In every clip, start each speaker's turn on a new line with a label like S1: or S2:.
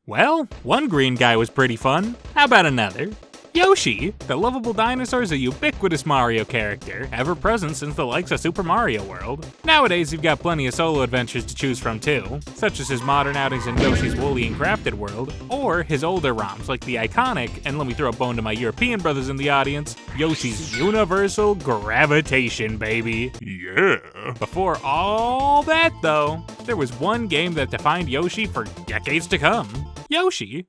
S1: Well, one green guy was pretty fun. How about another? Yoshi, the lovable dinosaur, is a ubiquitous Mario character, ever present since the likes of Super Mario World. Nowadays, you've got plenty of solo adventures to choose from too, such as his modern outings in Yoshi's Woolly and Crafted World, or his older ROMs like the iconic, and let me throw a bone to my European brothers in the audience, Yoshi's Universal Gravitation, baby.
S2: Yeah.
S1: Before all that though, there was one game that defined Yoshi for decades to come. Yoshi.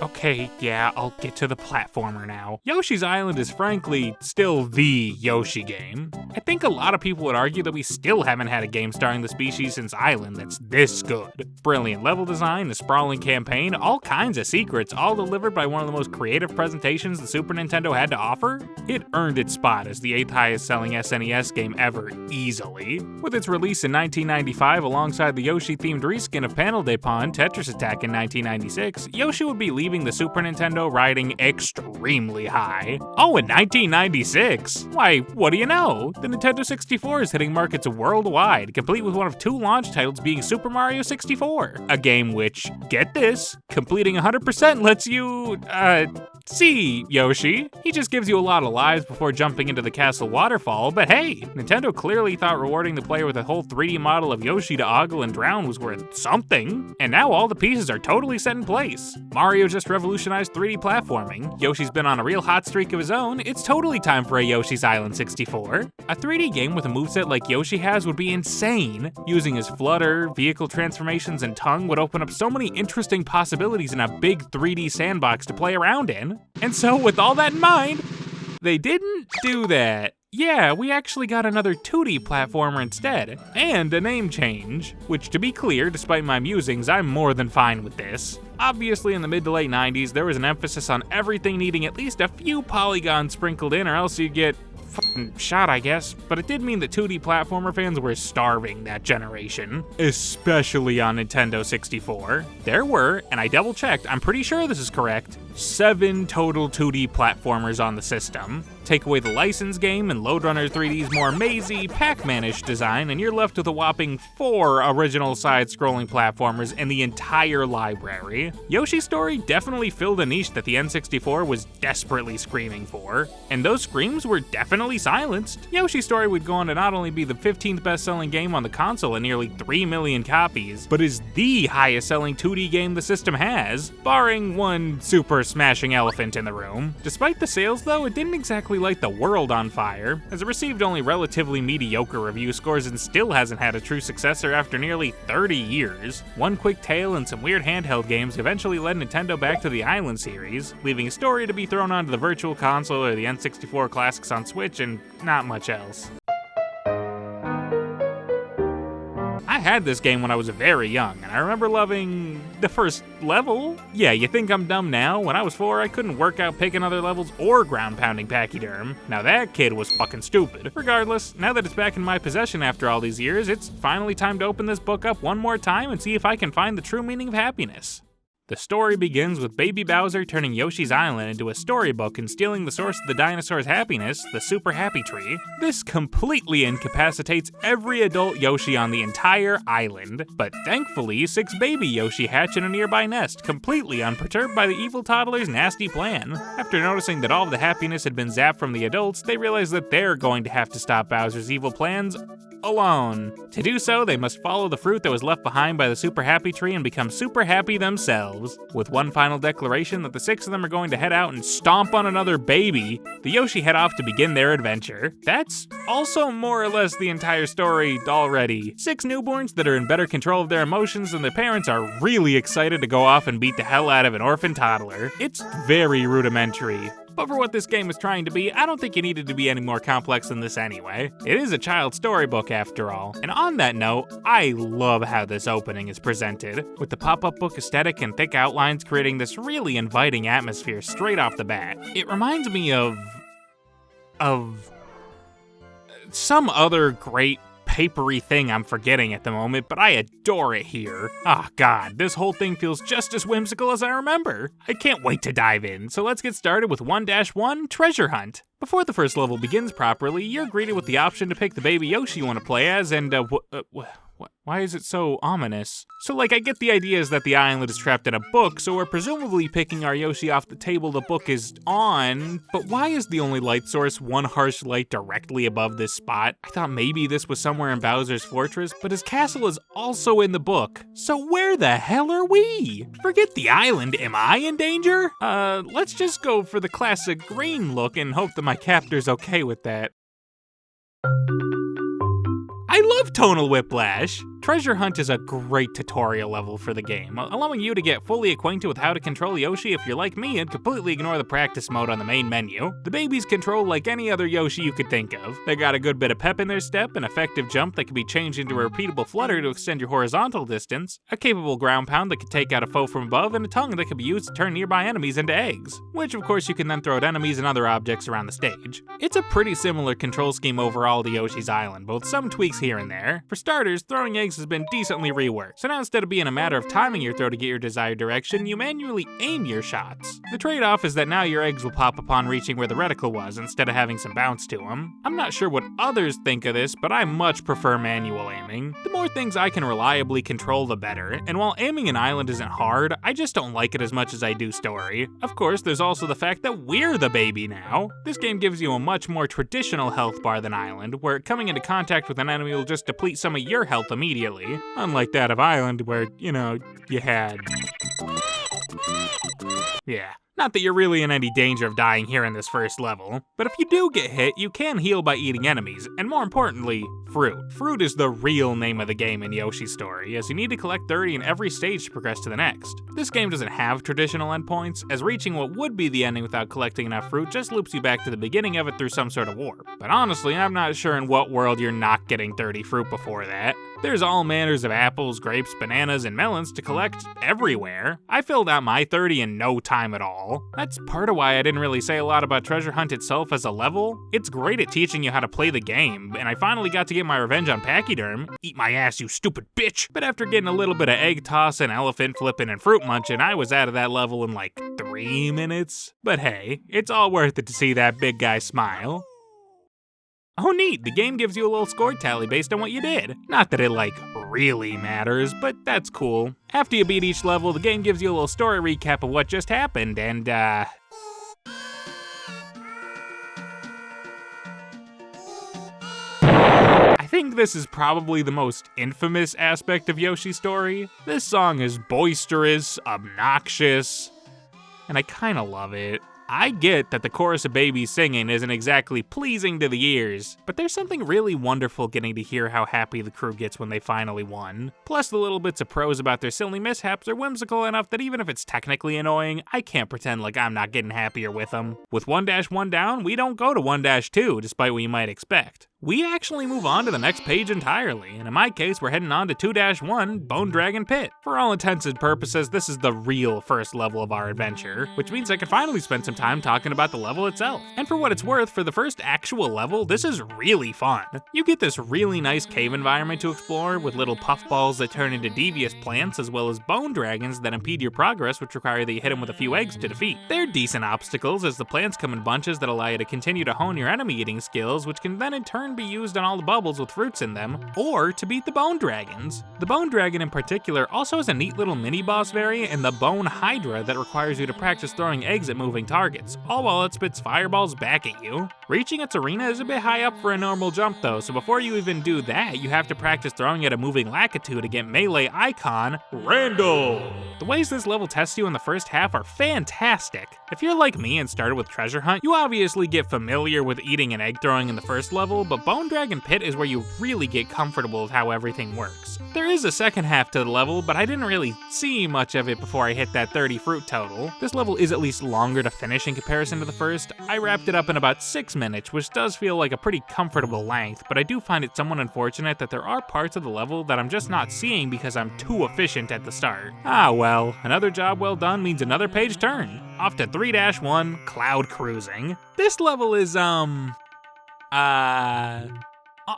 S1: Okay, yeah, I'll get to the platformer now. Yoshi's Island is frankly still the Yoshi game. I think a lot of people would argue that we still haven't had a game starring the species since Island that's this good. Brilliant level design, a sprawling campaign, all kinds of secrets, all delivered by one of the most creative presentations the Super Nintendo had to offer. It earned its spot as the 8th highest selling SNES game ever, easily. With its release in 1995 alongside the Yoshi-themed reskin of Panel de Pon, Tetris Attack in 1996, Yoshi would be leaving the Super Nintendo riding extremely high. Oh, in 1996? Why, what do you know? The Nintendo 64 is hitting markets worldwide, complete with one of 2 launch titles being Super Mario 64. A game which, get this, completing 100% lets you, see Yoshi. He just gives you a lot of lives before jumping into the castle waterfall, but hey, Nintendo clearly thought rewarding the player with a whole 3D model of Yoshi to ogle and drown was worth something. And now all the pieces are totally set in place. Mario just revolutionized 3D platforming. Yoshi's been on a real hot streak of his own. It's totally time for a Yoshi's Island 64. A 3D game with a moveset like Yoshi has would be insane. Using his flutter, vehicle transformations, and tongue would open up so many interesting possibilities in a big 3D sandbox to play around in. And so, with all that in mind, they didn't do that. Yeah, we actually got another 2D platformer instead, and a name change. Which, to be clear, despite my musings, I'm more than fine with this. Obviously, in the mid to late 90s, there was an emphasis on everything needing at least a few polygons sprinkled in, or else you'd get fucking shot, I guess. But it did mean that 2D platformer fans were starving that generation, especially on Nintendo 64. There were, and I double checked, I'm pretty sure this is correct, 7 total 2D platformers on the system. Take away the license game and Lode Runner 3D's more mazy, Pac-Man-ish design, and you're left with a whopping 4 original side-scrolling platformers in the entire library. Yoshi's Story definitely filled a niche that the N64 was desperately screaming for, and those screams were definitely silenced. Yoshi's Story would go on to not only be the 15th best-selling game on the console at nearly 3 million copies, but is the highest-selling 2D game the system has, barring one super smashing elephant in the room. Despite the sales, though, it didn't exactly light the world on fire, as it received only relatively mediocre review scores and still hasn't had a true successor after nearly 30 years. One quick tale and some weird handheld games eventually led Nintendo back to the Island series, leaving a story to be thrown onto the Virtual Console or the N64 classics on Switch, and not much else. I had this game when I was very young, and I remember loving the first level. Yeah, you think I'm dumb now? When I was 4, I couldn't work out picking other levels or ground-pounding pachyderm. Now that kid was fucking stupid. Regardless, now that it's back in my possession after all these years, it's finally time to open this book up one more time and see if I can find the true meaning of happiness. The story begins with Baby Bowser turning Yoshi's Island into a storybook and stealing the source of the dinosaur's happiness, the Super Happy Tree. This completely incapacitates every adult Yoshi on the entire island, but thankfully 6 baby Yoshi hatch in a nearby nest, completely unperturbed by the evil toddler's nasty plan. After noticing that all of the happiness had been zapped from the adults, they realize that they're going to have to stop Bowser's evil plans alone. To do so, they must follow the fruit that was left behind by the Super Happy Tree and become super happy themselves. With one final declaration that the 6 of them are going to head out and stomp on another baby, the Yoshi head off to begin their adventure. That's also more or less the entire story already. 6 newborns that are in better control of their emotions than their parents are really excited to go off and beat the hell out of an orphan toddler. It's very rudimentary. But for what this game is trying to be, I don't think it needed to be any more complex than this anyway. It is a child's storybook after all. And on that note, I love how this opening is presented, with the pop-up book aesthetic and thick outlines creating this really inviting atmosphere straight off the bat. It reminds me of some other great papery thing I'm forgetting at the moment, but I adore it here. Ah, God, this whole thing feels just as whimsical as I remember. I can't wait to dive in, so let's get started with 1-1 Treasure Hunt. Before the first level begins properly, you're greeted with the option to pick the baby Yoshi you want to play as, and why is it so ominous? So I get the idea is that the island is trapped in a book, so we're presumably picking our Yoshi off the table the book is on, but why is the only light source one harsh light directly above this spot? I thought maybe this was somewhere in Bowser's Fortress, but his castle is also in the book. So where the hell are we? Forget the island, am I in danger? Let's just go for the classic green look and hope that my captor's okay with that. I love tonal whiplash! Treasure Hunt is a great tutorial level for the game, allowing you to get fully acquainted with how to control Yoshi if you're like me and completely ignore the practice mode on the main menu. The babies control like any other Yoshi you could think of. They got a good bit of pep in their step, an effective jump that can be changed into a repeatable flutter to extend your horizontal distance, a capable ground pound that can take out a foe from above, and a tongue that can be used to turn nearby enemies into eggs, which of course you can then throw at enemies and other objects around the stage. It's a pretty similar control scheme overall to Yoshi's Island, but with some tweaks here and there. For starters, throwing eggs has been decently reworked, so now instead of being a matter of timing your throw to get your desired direction, you manually aim your shots. The trade-off is that now your eggs will pop upon reaching where the reticle was, instead of having some bounce to them. I'm not sure what others think of this, but I much prefer manual aiming. The more things I can reliably control, the better, and while aiming an island isn't hard, I just don't like it as much as I do story. Of course, there's also the fact that we're the baby now. This game gives you a much more traditional health bar than Island, where coming into contact with an enemy will just deplete some of your health immediately, unlike that of Island where, you had... Yeah. Not that you're really in any danger of dying here in this first level, but if you do get hit, you can heal by eating enemies, and more importantly, fruit. Fruit is the real name of the game in Yoshi's story, as you need to collect 30 in every stage to progress to the next. This game doesn't have traditional endpoints, as reaching what would be the ending without collecting enough fruit just loops you back to the beginning of it through some sort of warp. But honestly, I'm not sure in what world you're not getting 30 fruit before that. There's all manners of apples, grapes, bananas, and melons to collect everywhere. I filled out my 30 in no time at all. That's part of why I didn't really say a lot about Treasure Hunt itself as a level. It's great at teaching you how to play the game, and I finally got to get my revenge on Pachyderm. Eat my ass, you stupid bitch! But after getting a little bit of egg tossing, elephant flipping, and fruit munching, I was out of that level in like 3 minutes. But hey, it's all worth it to see that big guy smile. Oh neat, the game gives you a little score tally based on what you did. Not that it really matters, but that's cool. After you beat each level, the game gives you a little story recap of what just happened, and I think this is probably the most infamous aspect of Yoshi's story. This song is boisterous, obnoxious, and I kinda love it. I get that the chorus of babies singing isn't exactly pleasing to the ears, but there's something really wonderful getting to hear how happy the crew gets when they finally won. Plus the little bits of prose about their silly mishaps are whimsical enough that even if it's technically annoying, I can't pretend like I'm not getting happier with them. With 1-1 down, we don't go to 1-2, despite what you might expect. We actually move on to the next page entirely, and in my case, we're heading on to 2-1, Bone Dragon Pit. For all intents and purposes, this is the real first level of our adventure, which means I can finally spend some time talking about the level itself. And for what it's worth, for the first actual level, this is really fun. You get this really nice cave environment to explore, with little puffballs that turn into devious plants, as well as bone dragons that impede your progress, which require that you hit them with a few eggs to defeat. They're decent obstacles, as the plants come in bunches that allow you to continue to hone your enemy eating skills, which can then in turn be used on all the bubbles with fruits in them, or to beat the bone dragons. The bone dragon in particular also has a neat little mini-boss variant in the bone hydra that requires you to practice throwing eggs at moving targets, all while it spits fireballs back at you. Reaching its arena is a bit high up for a normal jump though, so before you even do that, you have to practice throwing at a moving Lakitu to get melee icon, Randall! The ways this level tests you in the first half are fantastic. If you're like me and started with Treasure Hunt, you obviously get familiar with eating and egg throwing in the first level, but Bone Dragon Pit is where you really get comfortable with how everything works. There is a second half to the level, but I didn't really see much of it before I hit that 30 fruit total. This level is at least longer to finish in comparison to the first. I wrapped it up in about 6 minutes, which does feel like a pretty comfortable length, but I do find it somewhat unfortunate that there are parts of the level that I'm just not seeing because I'm too efficient at the start. Ah well, another job well done means another page turned. Off to 3-1, Cloud Cruising. This level is,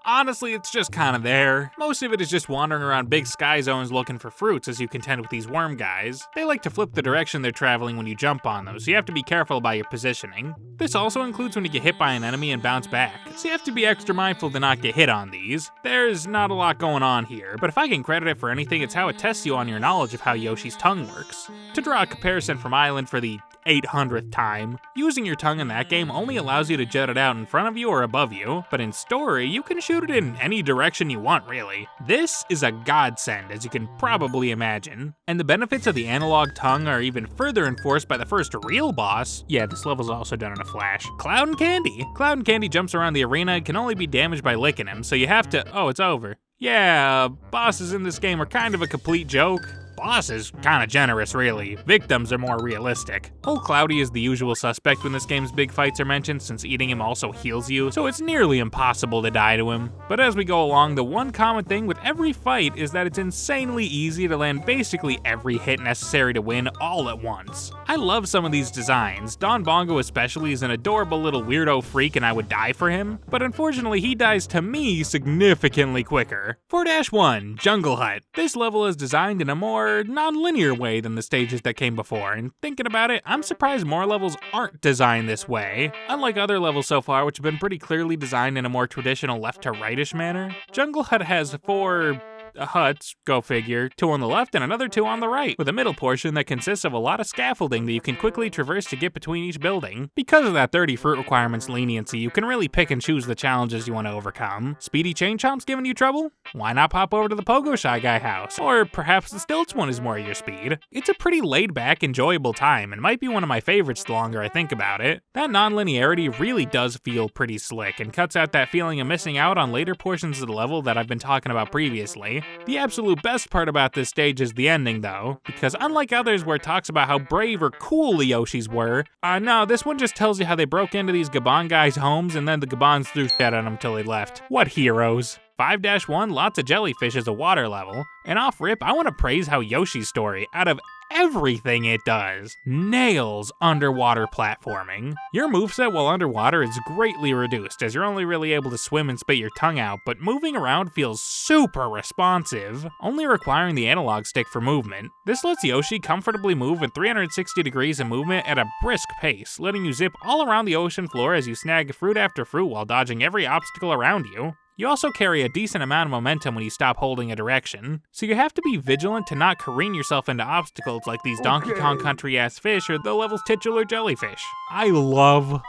S1: Honestly, it's just kind of there. Most of it is just wandering around big sky zones looking for fruits as you contend with these worm guys. They like to flip the direction they're traveling when you jump on them, so you have to be careful about your positioning. This also includes when you get hit by an enemy and bounce back, so you have to be extra mindful to not get hit on these. There's not a lot going on here, but if I can credit it for anything, it's how it tests you on your knowledge of how Yoshi's tongue works. To draw a comparison from Island for the 800th time, using your tongue in that game only allows you to jet it out in front of you or above you, but in story, you can shoot it in any direction you want, really. This is a godsend, as you can probably imagine. And the benefits of the analog tongue are even further enforced by the first real boss. Yeah, this level's also done in a flash. Cloud and Candy. Cloud and Candy jumps around the arena and can only be damaged by licking him, so you have to— oh, it's over. Yeah, bosses in this game are kind of a complete joke. Boss is kinda generous, really. Victims are more realistic. Old Cloudy is the usual suspect when this game's big fights are mentioned, since eating him also heals you, so it's nearly impossible to die to him. But as we go along, the one common thing with every fight is that it's insanely easy to land basically every hit necessary to win all at once. I love some of these designs. Don Bongo especially is an adorable little weirdo freak and I would die for him, but unfortunately he dies to me significantly quicker. 4-1, Jungle Hut. This level is designed in a more non-linear way than the stages that came before, and thinking about it, I'm surprised more levels aren't designed this way. Unlike other levels so far, which have been pretty clearly designed in a more traditional left-to-rightish manner, Jungle Hut has 4 huts, go figure, 2 on the left and another 2 on the right, with a middle portion that consists of a lot of scaffolding that you can quickly traverse to get between each building. Because of that 30 fruit requirements leniency, you can really pick and choose the challenges you want to overcome. Speedy Chain Chomp's giving you trouble? Why not pop over to the Pogo Shy Guy house? Or perhaps the Stilts one is more your speed. It's a pretty laid-back, enjoyable time, and might be one of my favorites the longer I think about it. That non-linearity really does feel pretty slick, and cuts out that feeling of missing out on later portions of the level that I've been talking about previously. The absolute best part about this stage is the ending though, because unlike others where it talks about how brave or cool the Yoshis were, no, this one just tells you how they broke into these Gabon guys' homes and then the Gabons threw shit at them till they left. What heroes. 5-1, lots of jellyfish is a water level, and off rip, I want to praise how Yoshi's story, out of everything it does, nails underwater platforming. Your moveset while underwater is greatly reduced, as you're only really able to swim and spit your tongue out, but moving around feels super responsive, only requiring the analog stick for movement. This lets Yoshi comfortably move at 360 degrees of movement at a brisk pace, letting you zip all around the ocean floor as you snag fruit after fruit while dodging every obstacle around you. You also carry a decent amount of momentum when you stop holding a direction, so you have to be vigilant to not careen yourself into obstacles like these Donkey Kong Country-ass fish or the level's titular jellyfish. I love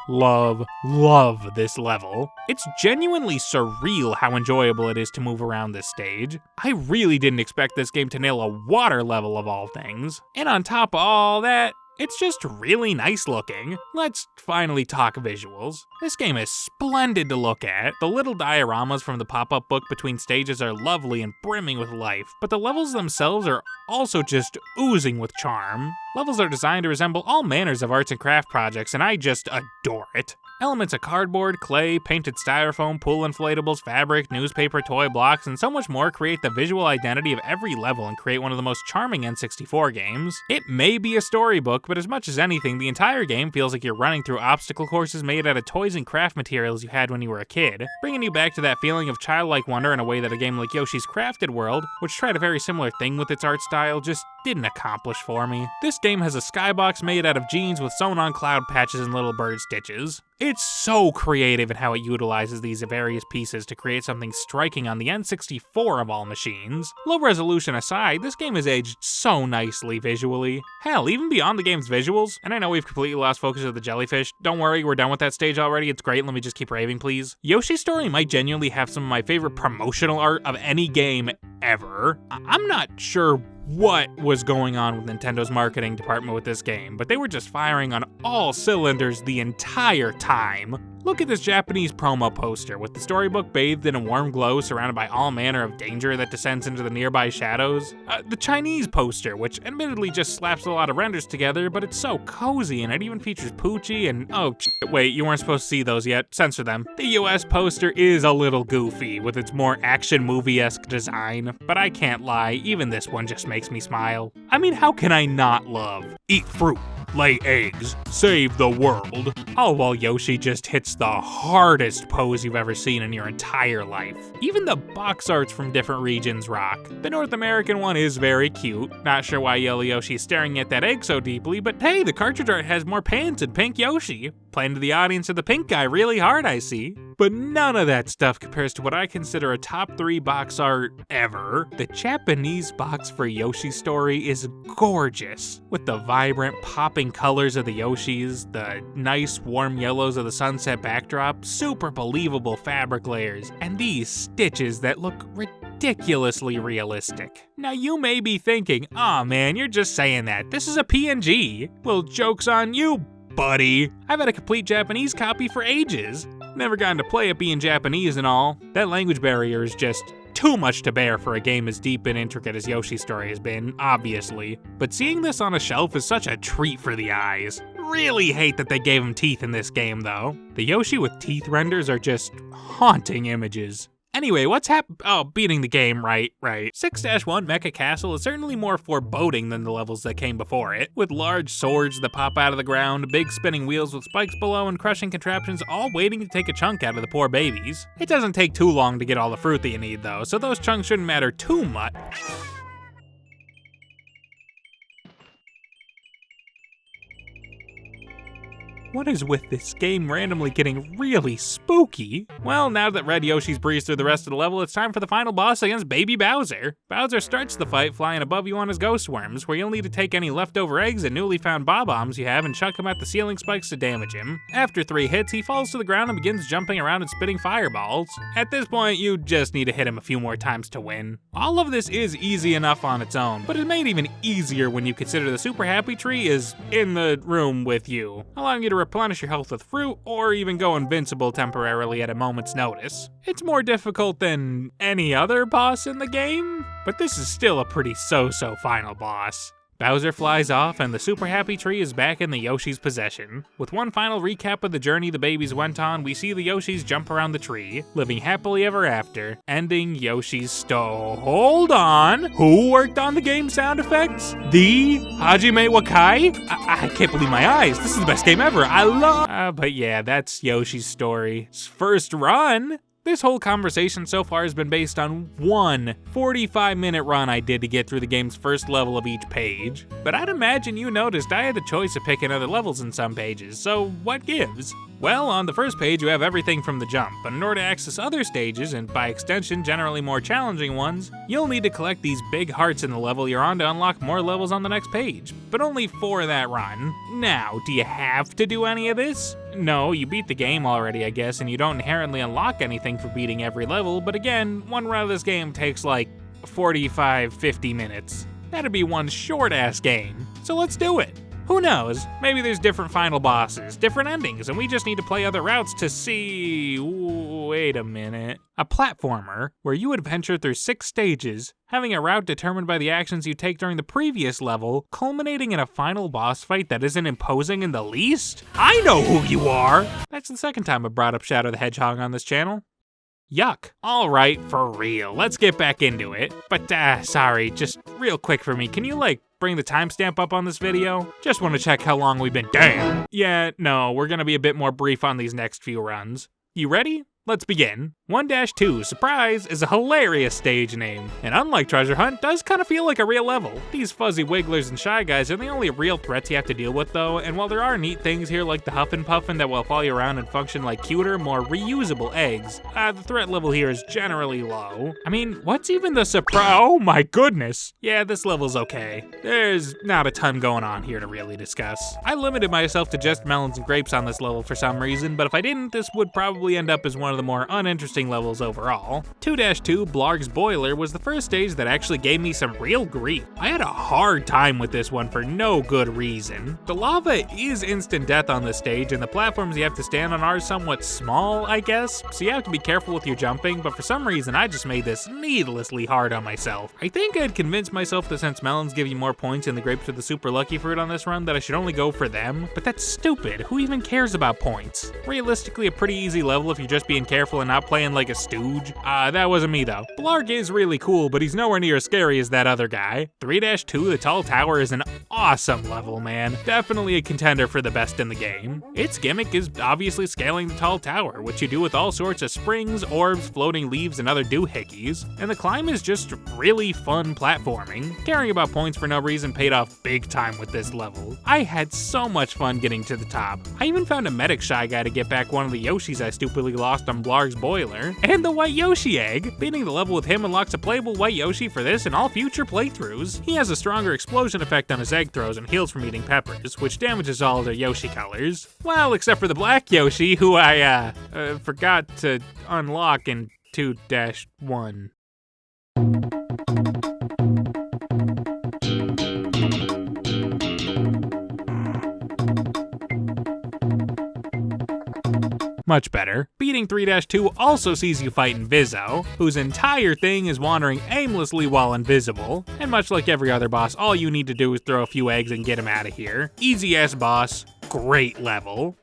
S1: this level. It's genuinely surreal how enjoyable it is to move around this stage. I really didn't expect this game to nail a water level of all things. And on top of all that, it's just really nice looking. Let's finally talk visuals. This game is splendid to look at. The little dioramas from the pop-up book between stages are lovely and brimming with life, but the levels themselves are also just oozing with charm. Levels are designed to resemble all manners of arts and craft projects, and I just adore it. Elements of cardboard, clay, painted styrofoam, pool inflatables, fabric, newspaper, toy blocks, and so much more create the visual identity of every level and create one of the most charming N64 games. It may be a storybook, but as much as anything, the entire game feels like you're running through obstacle courses made out of toys and craft materials you had when you were a kid, bringing you back to that feeling of childlike wonder in a way that a game like Yoshi's Crafted World, which tried a very similar thing with its art style, just didn't accomplish for me. This game has a skybox made out of jeans with sewn-on cloud patches and little bird stitches. It's so creative in how it utilizes these various pieces to create something striking on the N64 of all machines. Low resolution aside, this game is aged so nicely visually. Hell, even beyond the game's visuals, and I know we've completely lost focus of the jellyfish, don't worry, we're done with that stage already, it's great, let me just keep raving please. Yoshi's Story might genuinely have some of my favorite promotional art of any game ever. I'm not sure what was going on with Nintendo's marketing department with this game, but they were just firing on all cylinders the entire time. Look at this Japanese promo poster, with the storybook bathed in a warm glow surrounded by all manner of danger that descends into the nearby shadows. The Chinese poster, which admittedly just slaps a lot of renders together, but it's so cozy, and it even features Poochie and— oh, wait, you weren't supposed to see those yet, censor them. The US poster is a little goofy, with its more action movie-esque design, but I can't lie, even this one just makes me smile. I mean, how can I not love Eat Fruit? lay eggs, save the world. All while Yoshi just hits the hardest pose you've ever seen in your entire life. Even the box arts from different regions rock. The North American one is very cute. Not sure why Yellow Yoshi is staring at that egg so deeply, but hey, the cartridge art has more pants and Pink Yoshi. Playing to the audience of the pink guy really hard, I see. But none of that stuff compares to what I consider a top 3 box art ever. The Japanese box for Yoshi's story is gorgeous, with the vibrant, popping colors of the Yoshis, the nice, warm yellows of the sunset backdrop, super believable fabric layers, and these stitches that look ridiculously realistic. Now you may be thinking, aw man, you're just saying that. This is a PNG. Well, joke's on you, buddy. I've had a complete Japanese copy for ages. Never gotten to play it being Japanese and all. That language barrier is just too much to bear for a game as deep and intricate as Yoshi's story has been, obviously. But seeing this on a shelf is such a treat for the eyes. Really hate that they gave him teeth in this game though. The Yoshi with teeth renders are just haunting images. Anyway, what's beating the game, right. 6-1 Mecha Castle is certainly more foreboding than the levels that came before it, with large swords that pop out of the ground, big spinning wheels with spikes below, and crushing contraptions all waiting to take a chunk out of the poor babies. It doesn't take too long to get all the fruit that you need though, so those chunks shouldn't matter too much. What is with this game randomly getting really spooky? Well, now that Red Yoshi's breezed through the rest of the level, it's time for the final boss against Baby Bowser. Bowser starts the fight flying above you on his ghost worms, where you'll need to take any leftover eggs and newly found bob-ombs you have and chuck them at the ceiling spikes to damage him. After 3 hits, he falls to the ground and begins jumping around and spitting fireballs. At this point, you just need to hit him a few more times to win. All of this is easy enough on its own, but it's made even easier when you consider the Super Happy Tree is in the room with you, allowing you to replenish your health with fruit, or even go invincible temporarily at a moment's notice. It's more difficult than any other boss in the game, but this is still a pretty so-so final boss. Bowser flies off, and the Super Happy Tree is back in the Yoshi's possession. With one final recap of the journey the babies went on, we see the Yoshis jump around the tree, living happily ever after, ending Yoshi's story. Hold on! Who worked on the game sound effects? The Hajime Wakai? I can't believe my eyes. This is the best game ever. I love... but yeah, that's Yoshi's story. His first run. This whole conversation so far has been based on one 45-minute run I did to get through the game's first level of each page. But I'd imagine you noticed I had the choice of picking other levels in some pages, so what gives? Well, on the first page you have everything from the jump, but in order to access other stages, and by extension generally more challenging ones, you'll need to collect these big hearts in the level you're on to unlock more levels on the next page, but only for that run. Now, do you have to do any of this? No, you beat the game already, I guess, and you don't inherently unlock anything for beating every level, but again, one run of this game takes like 45-50 minutes. That'd be one short-ass game, so let's do it. Who knows, maybe there's different final bosses, different endings, and we just need to play other routes to see... Wait a minute. A platformer, where you adventure through 6 stages, having a route determined by the actions you take during the previous level, culminating in a final boss fight that isn't imposing in the least? I know who you are! That's the second time I've brought up Shadow the Hedgehog on this channel. Yuck. Alright, for real, let's get back into it. But sorry, just real quick for me, can you bring the timestamp up on this video? Just want to check how long we've been. Damn! Yeah, no, we're gonna be a bit more brief on these next few runs. You ready? Let's begin. 1-2, Surprise, is a hilarious stage name, and unlike Treasure Hunt, does kind of feel like a real level. These fuzzy wigglers and Shy Guys are the only real threats you have to deal with though, and while there are neat things here like the Huffin' Puffin that will follow you around and function like cuter, more reusable eggs, the threat level here is generally low. I mean, what's even the surprise? Oh my goodness! Yeah, this level's okay. There's not a ton going on here to really discuss. I limited myself to just melons and grapes on this level for some reason, but if I didn't, this would probably end up as one of the more uninteresting levels overall. 2-2 Blarg's Boiler was the first stage that actually gave me some real grief. I had a hard time with this one for no good reason. The lava is instant death on this stage, and the platforms you have to stand on are somewhat small, I guess, so you have to be careful with your jumping, but for some reason I just made this needlessly hard on myself. I think I'd convinced myself that since melons give you more points and the grapes are the super lucky fruit on this run that I should only go for them, but that's stupid. Who even cares about points? Realistically, a pretty easy level if you're just being being careful and not playing like a stooge. That wasn't me though. Blarg is really cool, but he's nowhere near as scary as that other guy. 3-2, the Tall Tower, is an awesome level, man. Definitely a contender for the best in the game. Its gimmick is obviously scaling the Tall Tower, which you do with all sorts of springs, orbs, floating leaves, and other doohickeys. And the climb is just really fun platforming. Caring about points for no reason paid off big time with this level. I had so much fun getting to the top. I even found a medic shy guy to get back one of the Yoshis I stupidly lost on Blarg's boiler, and the White Yoshi egg. Beating the level with him unlocks a playable White Yoshi for this and all future playthroughs. He has a stronger explosion effect on his egg throws and heals from eating peppers, which damages all their Yoshi colors. Well, except for the black Yoshi, who I forgot to unlock in 2-1. Much better. Beating 3-2 also sees you fight Inviso, whose entire thing is wandering aimlessly while invisible. And much like every other boss, all you need to do is throw a few eggs and get him out of here. Easy ass boss, great level.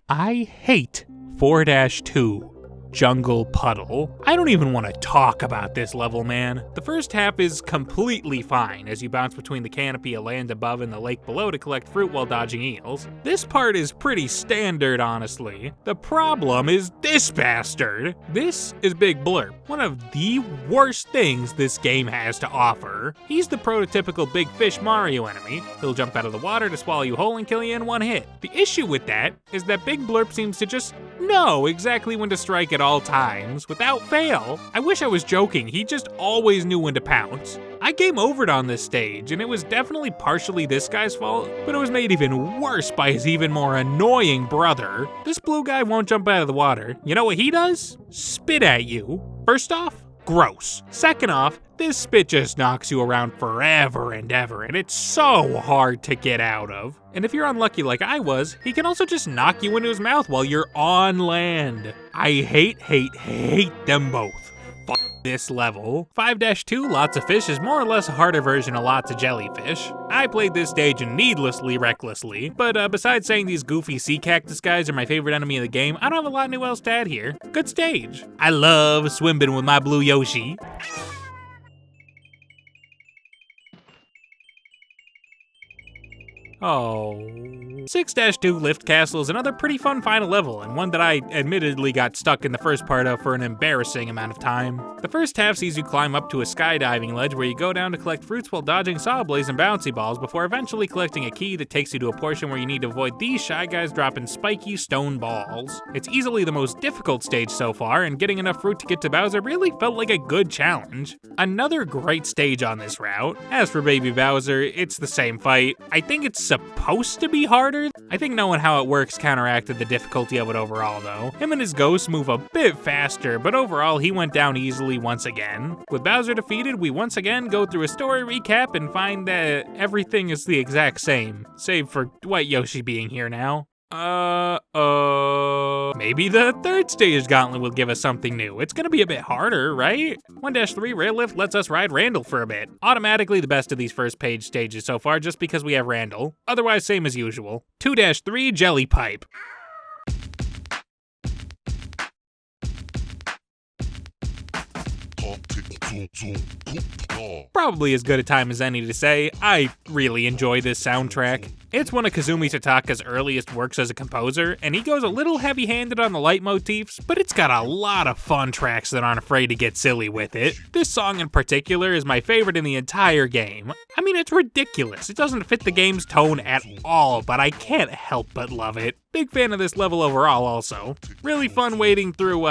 S1: I hate 4-2. Jungle Puddle. I don't even want to talk about this level, man. The first half is completely fine as you bounce between the canopy of land above and the lake below to collect fruit while dodging eels. This part is pretty standard, honestly. The problem is this bastard. This is Big Blurp, one of the worst things this game has to offer. He's the prototypical big fish Mario enemy. He'll jump out of the water to swallow you whole and kill you in one hit. The issue with that is that Big Blurp seems to just know exactly when to strike at all times, without fail. I wish I was joking, he just always knew when to pounce. I game overed on this stage, and it was definitely partially this guy's fault, but it was made even worse by his even more annoying brother. This blue guy won't jump out of the water. You know what he does? Spit at you. First off, gross. Second off, this spit just knocks you around forever and ever, and it's so hard to get out of. And if you're unlucky like I was, he can also just knock you into his mouth while you're on land. I hate them both. Fuck this level. 5-2, Lots of Fish, is more or less a harder version of Lots of Jellyfish. I played this stage needlessly recklessly, but besides saying these goofy sea cactus guys are my favorite enemy in the game, I don't have a lot new else to add here. Good stage. I love swimming with my blue Yoshi. Oh. 6-2 Lift Castle is another pretty fun final level, and one that I admittedly got stuck in the first part of for an embarrassing amount of time. The first half sees you climb up to a skydiving ledge where you go down to collect fruits while dodging saw blades and bouncy balls before eventually collecting a key that takes you to a portion where you need to avoid these shy guys dropping spiky stone balls. It's easily the most difficult stage so far, and getting enough fruit to get to Bowser really felt like a good challenge. Another great stage on this route. As for Baby Bowser, it's the same fight. I think it's supposed to be harder. I think knowing how it works counteracted the difficulty of it overall though. Him and his ghosts move a bit faster, but overall he went down easily once again. With Bowser defeated, we once again go through a story recap and find that everything is the exact same, save for White Yoshi being here now. Maybe the third stage gauntlet will give us something new. It's gonna be a bit harder, right? 1-3 Rail Lift lets us ride Randall for a bit. Automatically the best of these first page stages so far just because we have Randall. Otherwise same as usual. 2-3 Jelly Pipe. Probably as good a time as any to say, I really enjoy this soundtrack. It's one of Kazumi Totaka's earliest works as a composer, and he goes a little heavy-handed on the leitmotifs, but it's got a lot of fun tracks that aren't afraid to get silly with it. This song in particular is my favorite in the entire game. I mean, it's ridiculous. It doesn't fit the game's tone at all, but I can't help but love it. Big fan of this level overall also. Really fun wading through,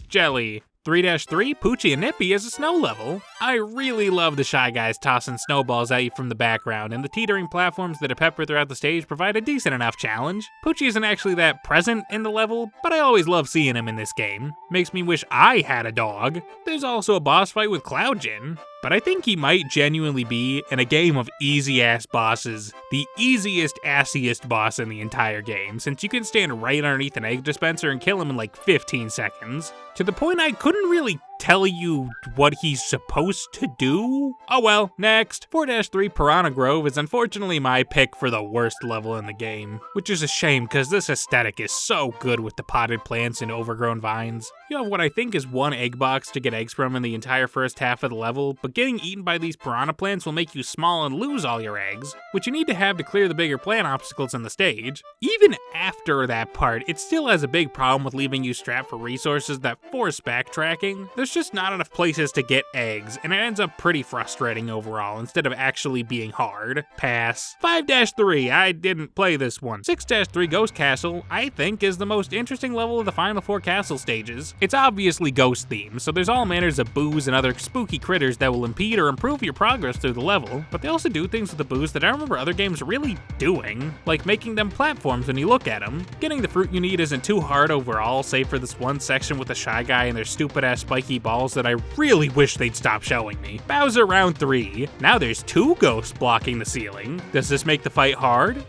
S1: jelly. 3-3 Poochie and Nippy is a snow level. I really love the shy guys tossing snowballs at you from the background, and the teetering platforms that are peppered throughout the stage provide a decent enough challenge. Poochie isn't actually that present in the level, but I always love seeing him in this game. Makes me wish I had a dog. There's also a boss fight with Cloudjin, but I think he might genuinely be, in a game of easy-ass bosses, the easiest, assiest boss in the entire game, since you can stand right underneath an egg dispenser and kill him in like 15 seconds. To the point I couldn't really tell you what he's supposed to do? Oh well, next. 4-3 Piranha Grove is unfortunately my pick for the worst level in the game, which is a shame because this aesthetic is so good with the potted plants and overgrown vines. You have what I think is one egg box to get eggs from in the entire first half of the level, but getting eaten by these piranha plants will make you small and lose all your eggs, which you need to have to clear the bigger plant obstacles in the stage. Even after that part, it still has a big problem with leaving you strapped for resources that force backtracking. There's just not enough places to get eggs, and it ends up pretty frustrating overall instead of actually being hard. Pass. 5-3, I didn't play this one. 6-3 Ghost Castle, I think, is the most interesting level of the final 4 castle stages. It's obviously ghost themed, so there's all manners of boos and other spooky critters that will impede or improve your progress through the level, but they also do things with the boos that I remember other games really doing, like making them platforms when you look at them. Getting the fruit you need isn't too hard overall, save for this one section with the Shy Guy and their stupid ass spiky balls that I really wish they'd stop showing me. Bowser round 3. Now there's 2 ghosts blocking the ceiling. Does this make the fight hard?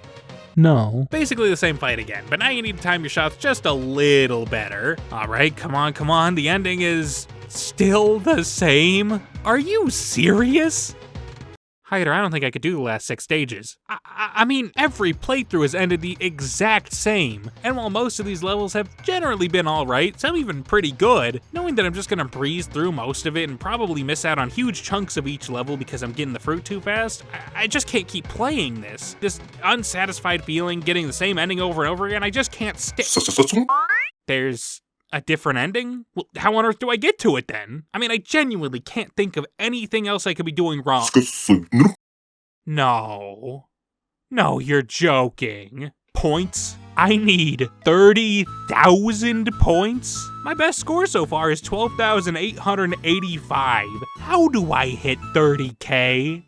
S2: No.
S1: Basically the same fight again, but now you need to time your shots just a little better. Alright, come on, the ending is still the same? Are you serious? Hyder, I don't think I could do the last 6 stages. I mean, every playthrough has ended the exact same, and while most of these levels have generally been alright, some even pretty good, knowing that I'm just gonna breeze through most of it and probably miss out on huge chunks of each level because I'm getting the fruit too fast, I just can't keep playing this. This unsatisfied feeling, getting the same ending over and over again, I just can't stick. There's a different ending? Well, how on earth do I get to it then? I mean, I genuinely can't think of anything else I could be doing wrong. No, you're joking. Points? I need 30,000 points? My best score so far is 12,885. How do I hit 30K?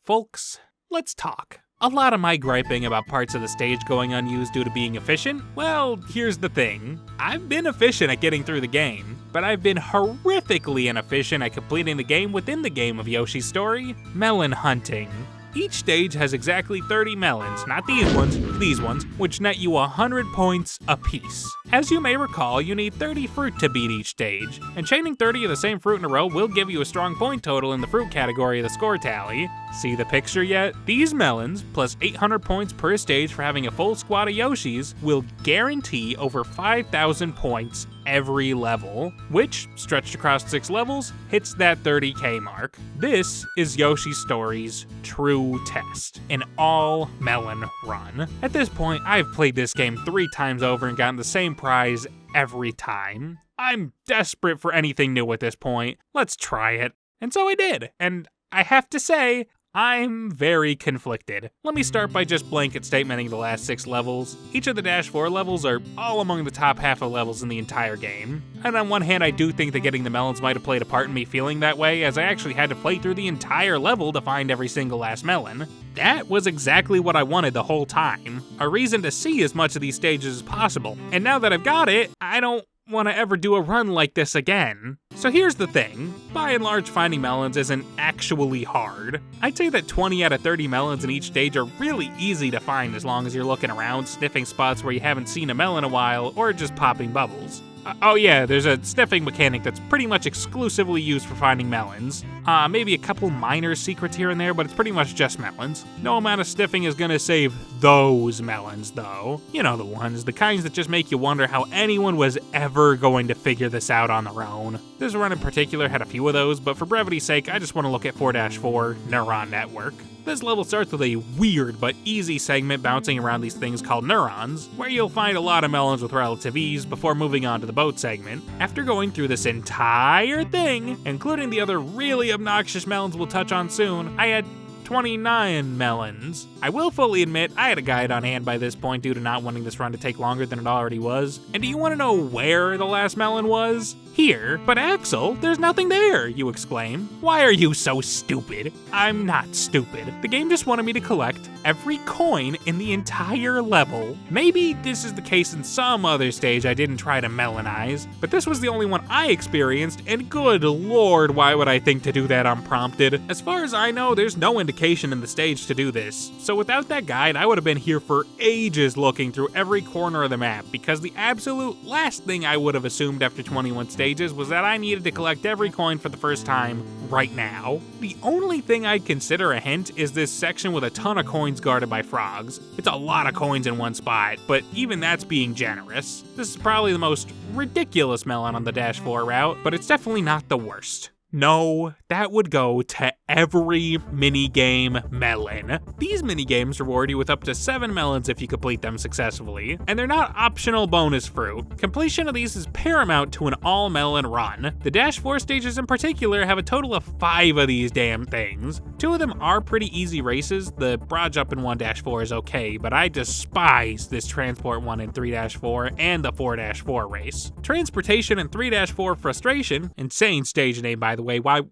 S1: Folks, let's talk. A lot of my griping about parts of the stage going unused due to being efficient, well, here's the thing. I've been efficient at getting through the game, but I've been horrifically inefficient at completing the game within the game of Yoshi's story, melon hunting. Each stage has exactly 30 melons, not these ones, which net you 100 points apiece. As you may recall, you need 30 fruit to beat each stage, and chaining 30 of the same fruit in a row will give you a strong point total in the fruit category of the score tally. See the picture yet? These melons, plus 800 points per stage for having a full squad of Yoshis, will guarantee over 5,000 points every level, which, stretched across 6 levels, hits that 30K mark. This is Yoshi's Story's true test, an all-melon run. At this point, I've played this game 3 times over and gotten the same prize every time. I'm desperate for anything new at this point. Let's try it. And so I did, and I have to say, I'm very conflicted. Let me start by just blanket statementing the last 6 levels. Each of the Dash 4 levels are all among the top half of levels in the entire game. And on one hand, I do think that getting the melons might have played a part in me feeling that way, as I actually had to play through the entire level to find every single last melon. That was exactly what I wanted the whole time. A reason to see as much of these stages as possible. And now that I've got it, I don't want to ever do a run like this again. So here's the thing, by and large finding melons isn't actually hard. I'd say that 20 out of 30 melons in each stage are really easy to find as long as you're looking around, sniffing spots where you haven't seen a melon in a while, or just popping bubbles. Oh yeah, there's a sniffing mechanic that's pretty much exclusively used for finding melons. Maybe a couple minor secrets here and there, but it's pretty much just melons. No amount of sniffing is gonna save those melons though. You know the ones, the kinds that just make you wonder how anyone was ever going to figure this out on their own. This run in particular had a few of those, but for brevity's sake, I just want to look at 4-4 Neuron Network. This level starts with a weird but easy segment bouncing around these things called neurons, where you'll find a lot of melons with relative ease before moving on to the boat segment. After going through this entire thing, including the other really obnoxious melons we'll touch on soon, I had 29 melons. I will fully admit, I had a guide on hand by this point due to not wanting this run to take longer than it already was. And do you want to know where the last melon was? Here. But Axel, there's nothing there, you exclaim. Why are you so stupid? I'm not stupid. The game just wanted me to collect every coin in the entire level. Maybe this is the case in some other stage I didn't try to melonize, but this was the only one I experienced, and good lord, why would I think to do that unprompted? As far as I know, there's no indication location in the stage to do this, so without that guide, I would have been here for ages looking through every corner of the map, because the absolute last thing I would have assumed after 21 stages was that I needed to collect every coin for the first time right now. The only thing I'd consider a hint is this section with a ton of coins guarded by frogs. It's a lot of coins in one spot, but even that's being generous. This is probably the most ridiculous melon on the Dash 4 route, but it's definitely not the worst. No, that would go to every minigame melon. These minigames reward you with up to 7 melons if you complete them successfully, and they're not optional bonus fruit. Completion of these is paramount to an all-melon run. The Dash 4 stages in particular have a total of 5 of these damn things. 2 of them are pretty easy races. The broad jump in 1-4 is okay, but I despise this Transport 1 in 3-4 and the 4-4 race. Transportation in 3-4 Frustration, insane stage name by the way, why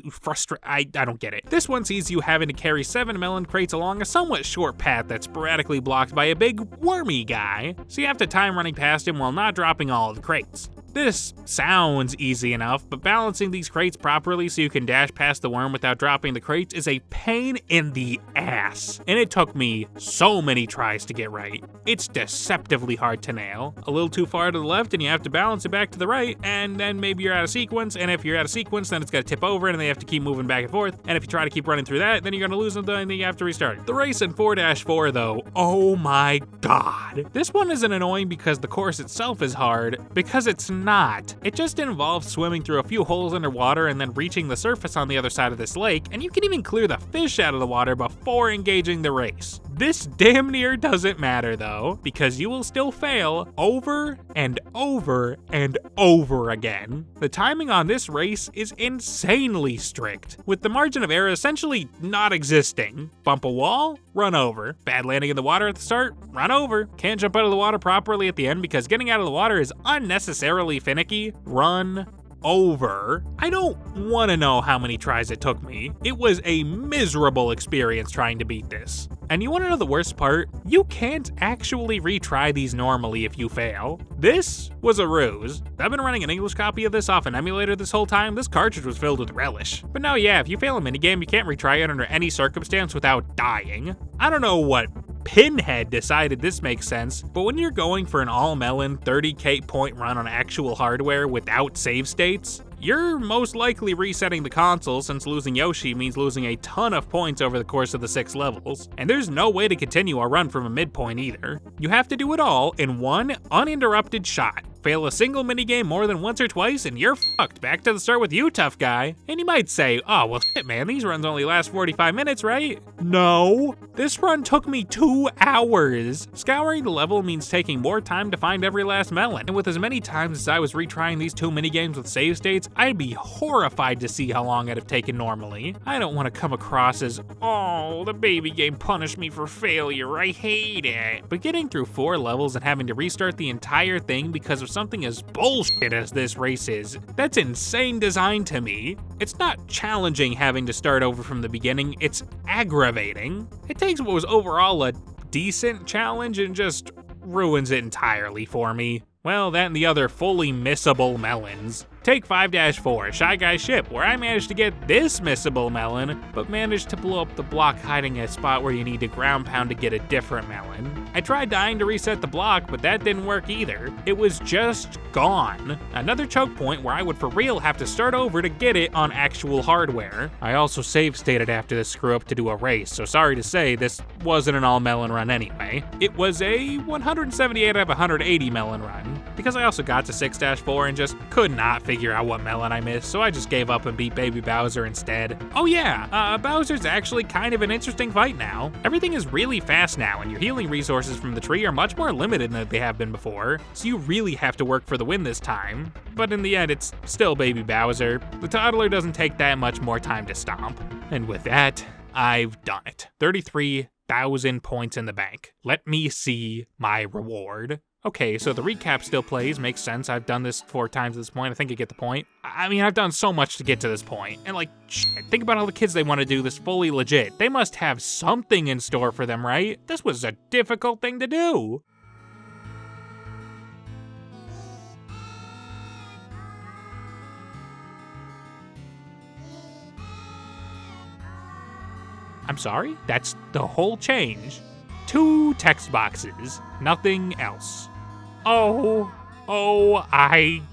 S1: frustrate? I don't get it. This one sees you having to carry 7 melon crates along a somewhat short path that's sporadically blocked by a big wormy guy, so you have to time running past him while not dropping all of the crates. This sounds easy enough, but balancing these crates properly so you can dash past the worm without dropping the crates is a pain in the ass, and it took me so many tries to get right. It's deceptively hard to nail. A little too far to the left and you have to balance it back to the right, and then maybe you're out of sequence, and if you're out of sequence, then it's gotta tip over and they have to keep moving back and forth, and if you try to keep running through that, then you're gonna lose them and then you have to restart. The race in 4-4 though, oh my god. This one isn't annoying because the course itself is hard, because it's not. It just involves swimming through a few holes underwater and then reaching the surface on the other side of this lake, and you can even clear the fish out of the water before engaging the race. This damn near doesn't matter though, because you will still fail over and over and over again. The timing on this race is insanely strict, with the margin of error essentially not existing. Bump a wall, run over. Bad landing in the water at the start, run over. Can't jump out of the water properly at the end because getting out of the water is unnecessarily finicky, run over. I don't want to know how many tries it took me. It was a miserable experience trying to beat this. And you want to know the worst part? You can't actually retry these normally if you fail. This was a ruse. I've been running an English copy of this off an emulator this whole time. This cartridge was filled with relish. But no, yeah, if you fail a minigame, you can't retry it under any circumstance without dying. I don't know what Pinhead decided this makes sense, but when you're going for an all-melon 30k point run on actual hardware without save states, you're most likely resetting the console, since losing Yoshi means losing a ton of points over the course of the 6 levels, and there's no way to continue a run from a midpoint either. You have to do it all in one uninterrupted shot. Fail a single minigame more than once or twice and you're fucked. Back to the start with you, tough guy. And you might say, oh well shit man, these runs only last 45 minutes, right? No, this run took me 2 hours. Scouring the level means taking more time to find every last melon, and with as many times as I was retrying these 2 minigames with save states, I'd be horrified to see how long it'd have taken normally. I don't want to come across as, oh, the baby game punished me for failure, I hate it. But getting through 4 levels and having to restart the entire thing because of something as bullshit as this race is, that's insane design to me. It's not challenging having to start over from the beginning, it's aggravating. It takes what was overall a decent challenge and just ruins it entirely for me. Well, that and the other fully missable melons. Take 5-4, Shy Guy Ship, where I managed to get this missable melon, but managed to blow up the block hiding a spot where you need to ground pound to get a different melon. I tried dying to reset the block, but that didn't work either. It was just gone. Another choke point where I would for real have to start over to get it on actual hardware. I also save stated after this screw up to do a race, so sorry to say this wasn't an all melon run anyway. It was a 178 out of 180 melon run, because I also got to 6-4 and just could not figure out what melon I missed, so I just gave up and beat Baby Bowser instead. Oh yeah, Bowser's actually kind of an interesting fight now. Everything is really fast now, and your healing resources from the tree are much more limited than they have been before, so you really have to work for the win this time. But in the end, it's still Baby Bowser. The toddler doesn't take that much more time to stomp. And with that, I've done it. 33,000 points in the bank. Let me see my reward. Okay, so the recap still plays, makes sense. I've done this 4 times at this point. I think you get the point. I mean, I've done so much to get to this point. And like, shit, think about all the kids they want to do this fully legit. They must have something in store for them, right? This was a difficult thing to do. I'm sorry? That's the whole change. 2 text boxes, nothing else. I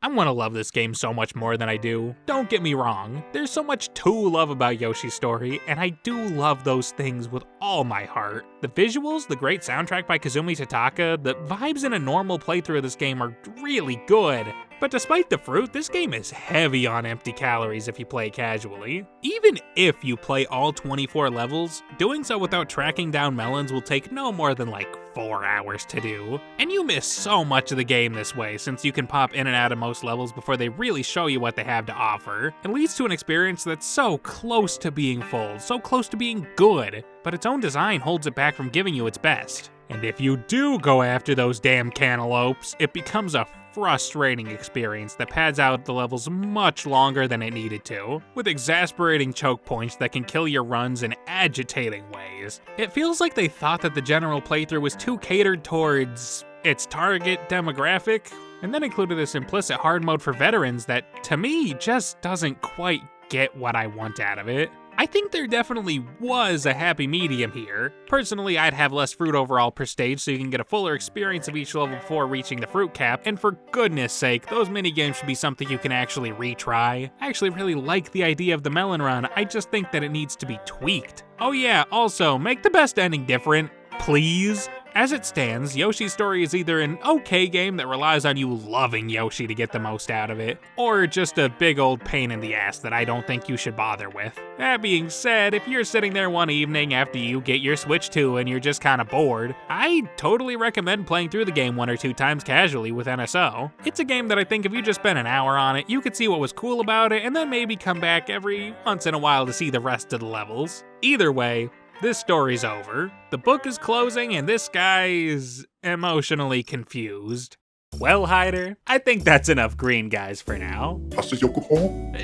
S1: want to love this game so much more than I do. Don't get me wrong, there's so much to love about Yoshi's story, and I do love those things with all my heart. The visuals, the great soundtrack by Kazumi Totaka, the vibes in a normal playthrough of this game are really good. But despite the fruit, this game is heavy on empty calories if you play casually. Even if you play all 24 levels, doing so without tracking down melons will take no more than like 4 hours to do. And you miss so much of the game this way, since you can pop in and out of most levels before they really show you what they have to offer. It leads to an experience that's so close to being full, so close to being good, but its own design holds it back from giving you its best. And if you do go after those damn cantaloupes, it becomes a frustrating experience that pads out the levels much longer than it needed to, with exasperating choke points that can kill your runs in agitating ways. It feels like they thought that the general playthrough was too catered towards its target demographic, and then included this implicit hard mode for veterans that, to me, just doesn't quite get what I want out of it. I think there definitely was a happy medium here. Personally, I'd have less fruit overall per stage so you can get a fuller experience of each level before reaching the fruit cap, and for goodness sake, those minigames should be something you can actually retry. I actually really like the idea of the melon run, I just think that it needs to be tweaked. Oh yeah, also, make the best ending different, please. As it stands, Yoshi's Story is either an okay game that relies on you loving Yoshi to get the most out of it, or just a big old pain in the ass that I don't think you should bother with. That being said, if you're sitting there one evening after you get your Switch 2 and you're just kinda bored, I totally recommend playing through the game 1 or 2 times casually with NSO. It's a game that I think if you just spent an hour on it, you could see what was cool about it and then maybe come back every once in a while to see the rest of the levels. Either way, this story's over, the book is closing, and this guy is emotionally confused. Well, Hyder, I think that's enough green guys for now.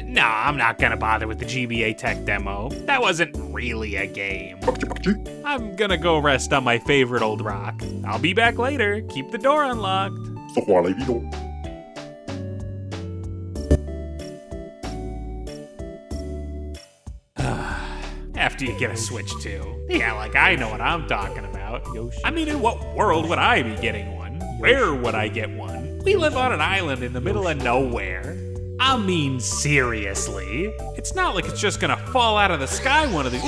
S1: Nah, I'm not gonna bother with the GBA Tech demo. That wasn't really a game. I'm gonna go rest on my favorite old rock. I'll be back later. Keep the door unlocked. After you get a Switch 2. Yeah, like I know what I'm talking about. Yoshi. I mean, in what world would I be getting one? Where would I get one? We live on an island in the middle of nowhere. I mean, seriously. It's not like it's just gonna fall out of the sky one of these.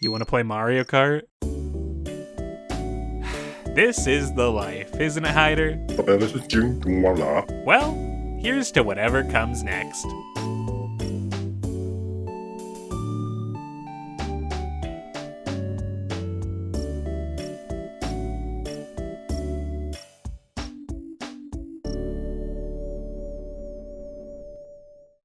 S1: You wanna play Mario Kart? This is the life, isn't it, Hyder? Well, here's to whatever comes next.